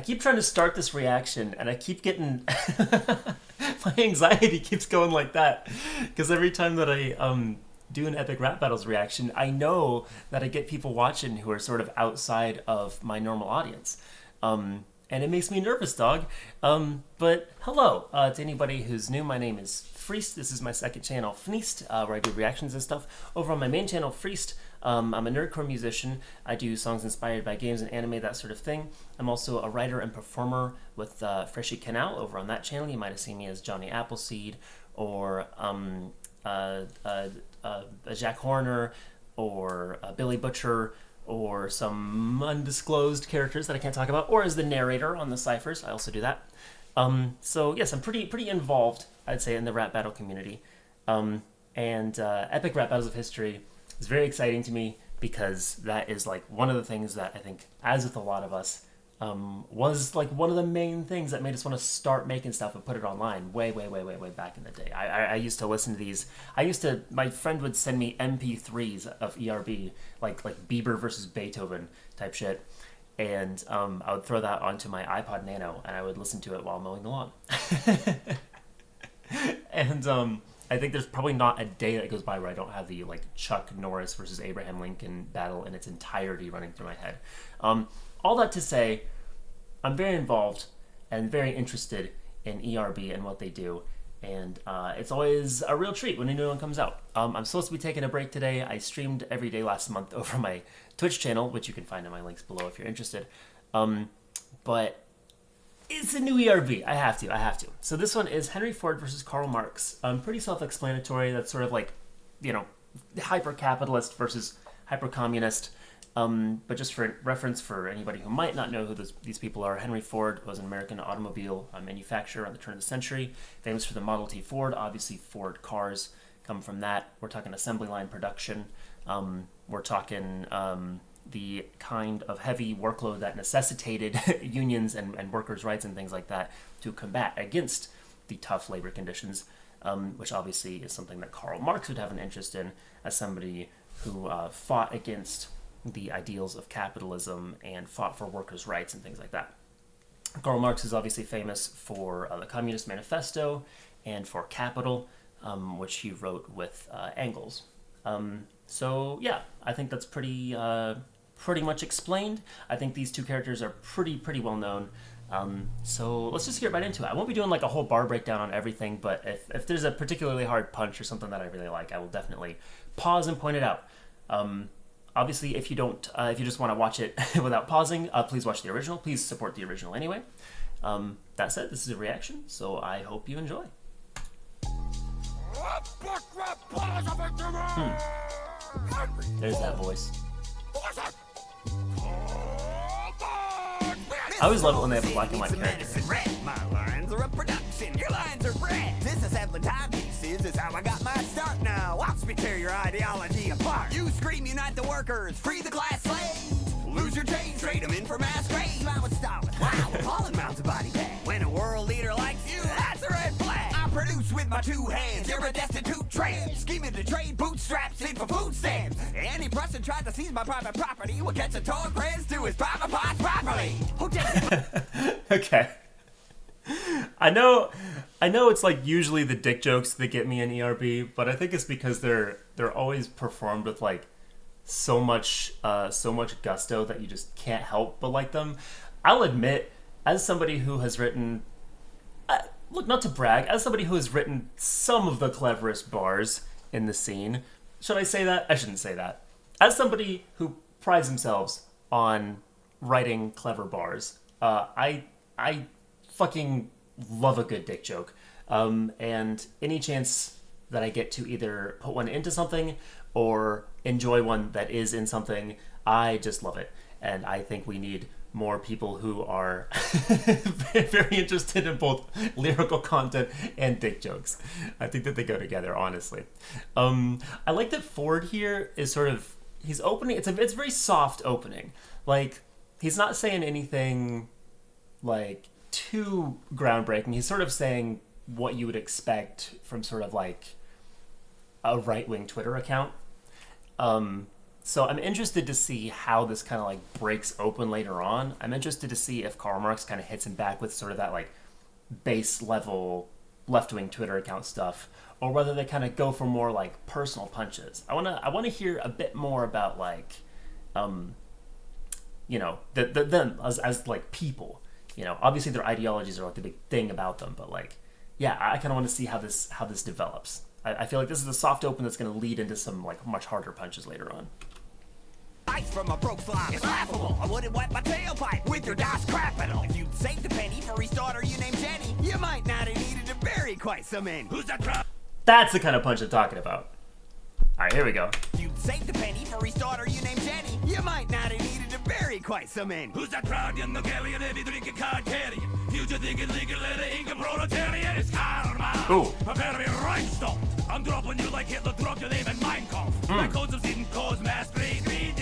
I keep trying to start this reaction, and I keep getting my anxiety keeps going like that because every time that I do an epic rap battles reaction, I know that I get people watching who are sort of outside of my normal audience. And it makes me nervous, dog. But hello to anybody who's new. My name is FREECED. This is my second channel, FREECED, where I do reactions and stuff. Over on my main channel, FREECED, I'm a nerdcore musician. I do songs inspired by games and anime, that sort of thing. I'm also a writer and performer with Freshy Canal over on that channel. You might have seen me as Johnny Appleseed or Jack Horner or Billy Butcher or some undisclosed characters that I can't talk about, or as the narrator on the ciphers. I also do that. So yes, I'm pretty involved, I'd say, in the rap battle community. Epic Rap Battles of History is very exciting to me because that is like one of the things that I think, as with a lot of us, was like one of the main things that made us want to start making stuff and put it online way back in the day. I used to listen to these. My friend would send me MP3s of ERB, like Bieber versus Beethoven type shit. And I would throw that onto my iPod Nano and I would listen to it while mowing the lawn. And I think there's probably not a day that goes by where I don't have the like Chuck Norris versus Abraham Lincoln battle in its entirety running through my head. All that to say, I'm very involved and very interested in ERB and what they do, and it's always a real treat when a new one comes out. I'm supposed to be taking a break today. I streamed every day last month over my Twitch channel, which you can find in my links below if you're interested. But it's a new ERB. I have to. So this one is Henry Ford versus Karl Marx. Pretty self-explanatory. That's sort of like, hyper-capitalist versus hyper-communist. But just for reference for anybody who might not know who these people are, Henry Ford was an American automobile manufacturer at the turn of the century, famous for the Model T Ford. Obviously, Ford cars come from that. We're talking assembly line production. We're talking the kind of heavy workload that necessitated unions and workers' rights and things like that to combat against the tough labor conditions, which obviously is something that Karl Marx would have an interest in as somebody who fought against the ideals of capitalism and fought for workers' rights and things like that. Karl Marx is obviously famous for the Communist Manifesto and for Capital, which he wrote with Engels. So yeah, I think that's pretty much explained. I think these two characters are pretty well known. So let's just get right into it. I won't be doing like a whole bar breakdown on everything, but if there's a particularly hard punch or something that I really like, I will definitely pause and point it out. Obviously, if you just want to watch it without pausing, please watch the original. Please support the original anyway. That said, this is a reaction, so I hope you enjoy. There's that voice. I always love it when they have a black and white character. My lines are a production, your lines are red. Disassembling timepieces is how I got my start now. Watch me tear your ideology apart. You scream, unite the workers, free the class slaves. Lose your chains, trade them in for mass graves. I would stop it. Wow, appalling amounts of body bag. When a world leader likes you, that's a red flag. I produce with my two hands, you're a destitute tramp. Scheming to trade bootstraps in for food stamps. Any person tried to seize my private property will catch a torn press to his private parts properly. Who Okay. I know it's like usually the dick jokes that get me in ERB, but I think it's because they're always performed with like so much gusto that you just can't help but like them. I'll admit, as somebody who has written, look, not to brag, as somebody who has written some of the cleverest bars in the scene, should I say that? I shouldn't say that. As somebody who prides themselves on writing clever bars, I fucking love a good dick joke. And any chance that I get to either put one into something or enjoy one that is in something, I just love it. And I think we need more people who are very interested in both lyrical content and dick jokes. I think that they go together, honestly. I like that Ford here is sort of, he's opening, it's a very soft opening. Like, he's not saying anything like too groundbreaking. He's sort of saying what you would expect from sort of like a right-wing Twitter account. So I'm interested to see how this kind of like breaks open later on. I'm interested to see if Karl Marx kind of hits him back with sort of that like base level left-wing Twitter account stuff, or whether they kind of go for more like personal punches. I wanna hear a bit more about like, you know, them as like people. You know, obviously their ideologies are like the big thing about them, but like, yeah, I kind of want to see how this develops. I feel like this is a soft open that's going to lead into some like much harder punches later on. Ice from a broke slime. It's laughable. I wouldn't wipe my tailpipe with your DOS capital. If you'd saved a penny for his daughter you named Jenny, you might not have needed to bury quite so many. Who's that crowd? That's the kind of punch I'm talking about. All right, here we go. If you'd saved a penny for his daughter you named Jenny, you might not have needed to bury quite so many. Who's that proud young Nogalian, heavy drinking card carrying, future thinking legal letter Inca proletarian? It's Karl Marx. Ooh. Prepare to be rhinestone. I'm dropping you like Hitler dropped your name in Mein Kampf. My codes of didn't cause mass grave.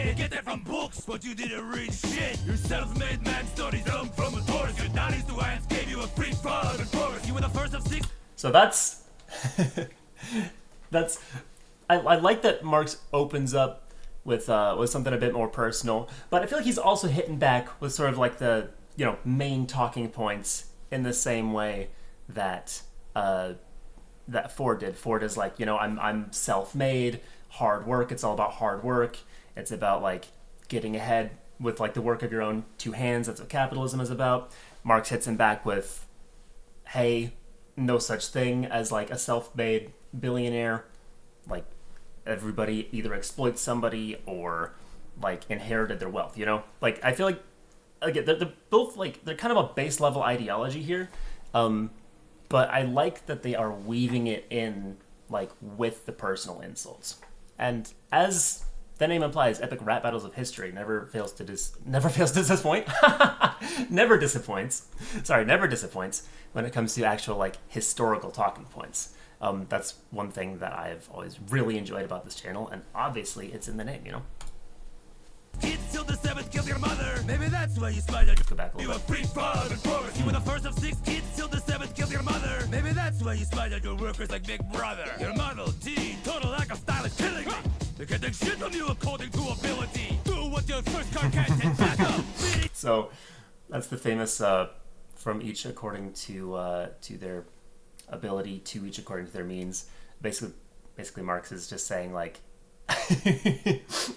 You get that from books, but you didn't read shit. Your self-made man studies from a tourist. Your daddy's two hands gave you a free fall and forest. You were the first of 6. So that's I like that Marx opens up with something a bit more personal, but I feel like he's also hitting back with sort of like the, you know, main talking points in the same way that that Ford did. Ford is like, you know, I'm self-made, hard work. It's all about hard work. It's about like getting ahead with like the work of your own two hands. That's what capitalism is about. Marx hits him back with, hey, no such thing as like a self-made billionaire. Like, everybody either exploits somebody or like inherited their wealth, you know? Like, I feel like, again, they're both like, they're kind of a base level ideology here. But I like that they are weaving it in like with the personal insults. And as the name implies, epic rap battles of history never fails to disappoint. Never disappoints when it comes to actual like historical talking points. That's one thing that I've always really enjoyed about this channel, and obviously it's in the name, you know. Kids till the 7th killed your mother. Maybe that's why you spied. Go back a You little were bit. free from and forest. You were the first of 6 kids till the 7th killed your mother. Maybe that's why you spied on your workers like Big Brother. Your Model T, total lack of style is killing me. They can take shit from you according to ability. Do what your first car can't take back up. So that's the famous from each according to their ability, to each according to their means. Basically Marx is just saying like,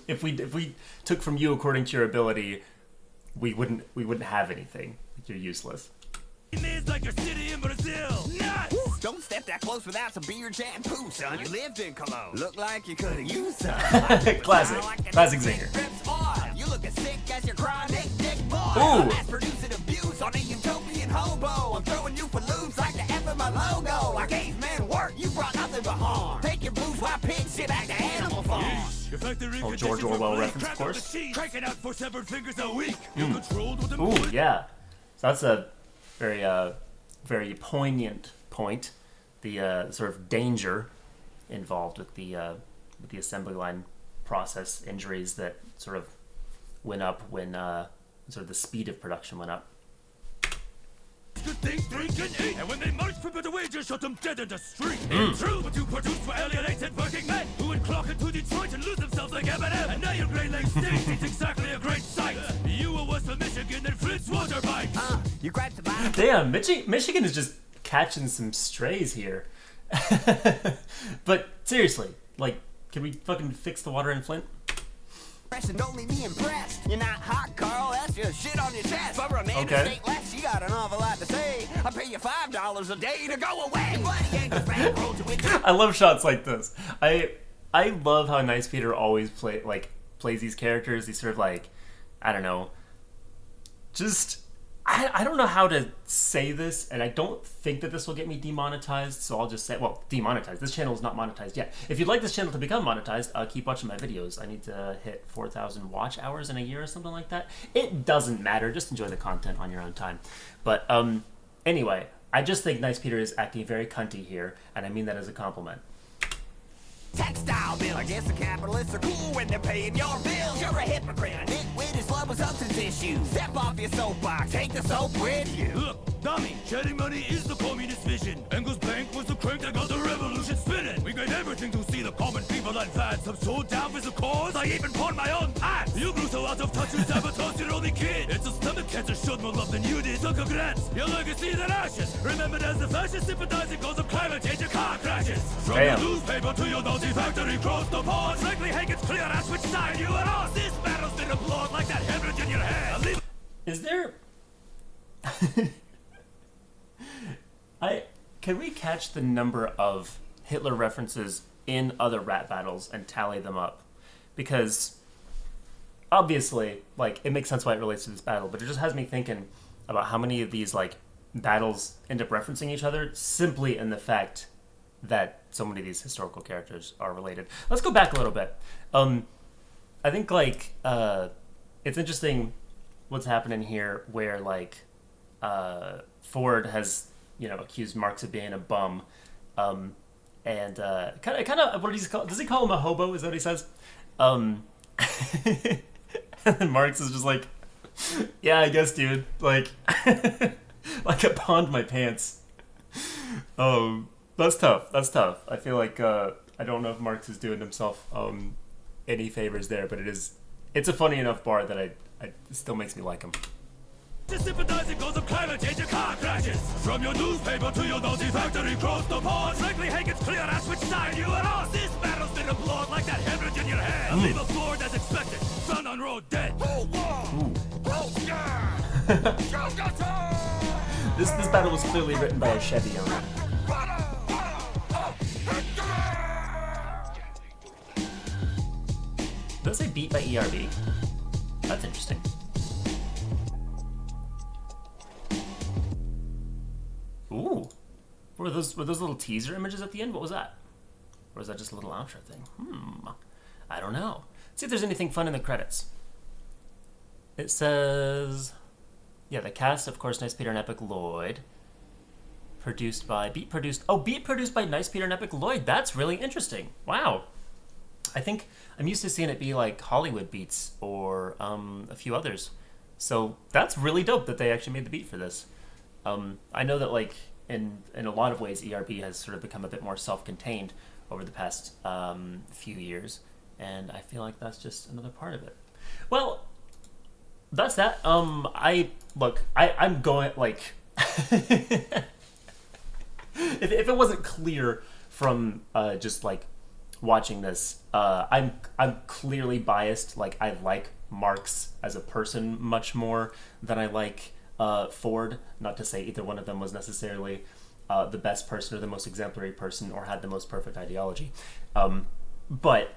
if we took from you according to your ability, we wouldn't have anything. You're useless. It's like your city in Brazil. Nuts! Don't step that close without some beer, jam, poo, son. You lived in Cologne. Look like you could've used some. Classic zinger. You look as sick as your chronic dick boy. Ooh. Mass producing abuse on a utopian hobo. I'm throwing you for loops like the F in my logo. I gave men work, you brought nothing but harm. Take your bourgeois pig shit back to Animal Farm. Oh, George Orwell reference, of course. Cranking out 4 severed fingers a week. You controlled with a Ooh, yeah. So that's a very poignant point. The sort of danger involved with the assembly line process injuries that sort of went up when sort of the speed of production went up. Good things, drink and eat. And when they march for better wages, shot them dead in the street. It's true, what you produced were alienated working men who would clock into Detroit and lose themselves like Eminem. And now your Great Lakes State is exactly a great sight. You were west of Michigan and Flint's water pipes. You grabbed the bottom. Damn, Michigan is just catching some strays here. But seriously, like, can we fucking fix the water in Flint? Don't leave me impressed. You're not hot, Carl. That's just shit on your chest. But remain to state less. You got an awful lot to say. I pay you $5 a day to go away. I love shots like this. I love how Nice Peter always plays these characters. These sort of like, I don't know, just I don't know how to say this, and I don't think that this will get me demonetized, so I'll just say, well, demonetized. This channel is not monetized yet. If you'd like this channel to become monetized, keep watching my videos. I need to hit 4,000 watch hours in a year or something like that. It doesn't matter. Just enjoy the content on your own time. But anyway, I just think Nice Peter is acting very cunty here, and I mean that as a compliment. Textile bill. I guess the capitalists are cool when they're paying your bills. You're a hypocrite. A nitwit is love with substance issues. Step off your soapbox. Take the soap with you. Look, dummy, shedding money is the communist vision. Engels' bank was the crank that got the revolution spinning. We got everything to see the common people that fun fans, I'm so down with the cause, I even pawn my own pants. You grew so out of touch with sabotage, you're only kid. It's a stomach cancer, showed more love than you did. So congrats, your legacy is in ashes. Remembered as the fascist sympathizing cause of climate change and car crashes. From your newspaper to your Nazi factory, cross the pond. Frankly, Hank, it's clear as which side you are on. This battle's been applauded like that hemorrhage in your head. Is there... Can we catch the number of Hitler references in other rap battles and tally them up? Because obviously, like, it makes sense why it relates to this battle, but it just has me thinking about how many of these, like, battles end up referencing each other simply in the fact that so many of these historical characters are related. Let's go back a little bit. I think, like, it's interesting what's happening here where, like, Ford has, you know, accused Marx of being a bum, and kind of, what does he call him, a hobo? Is that what he says? And then Marx is just like, yeah, I guess, dude. Like, like I pawned my pants. That's tough. That's tough. I feel like I don't know if Marx is doing himself any favors there, but it's a funny enough bar that it still makes me like him. Sympathizing cause of climate change and car crashes. From your newspaper to your Nazi factory, cross the pond. Frankly, Hank, it's clear as which side you are on. This battle's been applauded like that hemorrhage in your head. I leave a Ford as expected, found on road dead. This battle was clearly written by a Chevy owner. Does it say beat by ERB? That's interesting. Ooh. Were those little teaser images at the end? What was that? Or was that just a little outro thing? I don't know. Let's see if there's anything fun in the credits. It says... Yeah, the cast, of course, Nice Peter and Epic Lloyd. Beat produced by Nice Peter and Epic Lloyd. That's really interesting. Wow. I think I'm used to seeing it be like Hollywood beats or a few others. So that's really dope that they actually made the beat for this. I know that, like, in a lot of ways, ERB has sort of become a bit more self-contained over the past few years, and I feel like that's just another part of it. Well, that's that. I'm going, like, if it wasn't clear from just, like, watching this, I'm clearly biased. Like, I like Marx as a person much more than I like Ford. Not to say either one of them was necessarily the best person or the most exemplary person or had the most perfect ideology. But,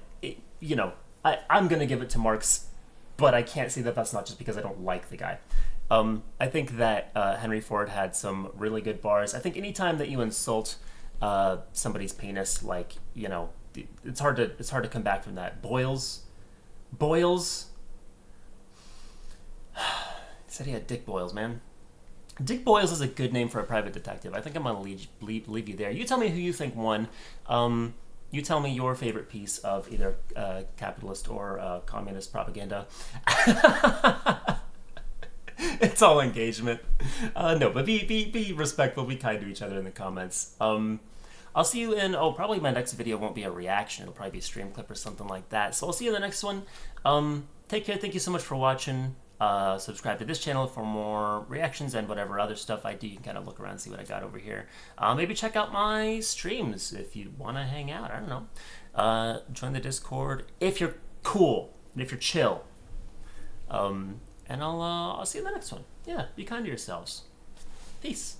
I'm going to give it to Marx, but I can't say that that's not just because I don't like the guy. I think that Henry Ford had some really good bars. I think anytime that you insult somebody's penis, like, it's hard to come back from that. Boils? He said he had Dick Boyles, man. Dick Boyles is a good name for a private detective. I think I'm going to leave you there. You tell me who you think won. You tell me your favorite piece of either capitalist or communist propaganda. It's all engagement. No, but be respectful, be kind to each other in the comments. I'll see you in, probably my next video won't be a reaction. It'll probably be a stream clip or something like that. So I'll see you in the next one. Take care. Thank you so much for watching. Subscribe to this channel for more reactions and whatever other stuff I do. You can kind of look around and see what I got over here. Maybe check out my streams if you want to hang out. I don't know. Join the Discord if you're cool and if you're chill. And I'll see you in the next one. Yeah, be kind to yourselves. Peace.